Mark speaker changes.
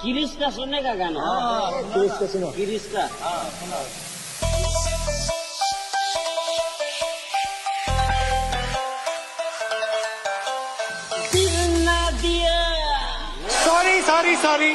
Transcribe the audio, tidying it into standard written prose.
Speaker 1: किरिश का सुनने का गाना?
Speaker 2: किरिश का सुनो।
Speaker 1: किरिश का दिल ना दिया।
Speaker 2: Sorry sorry sorry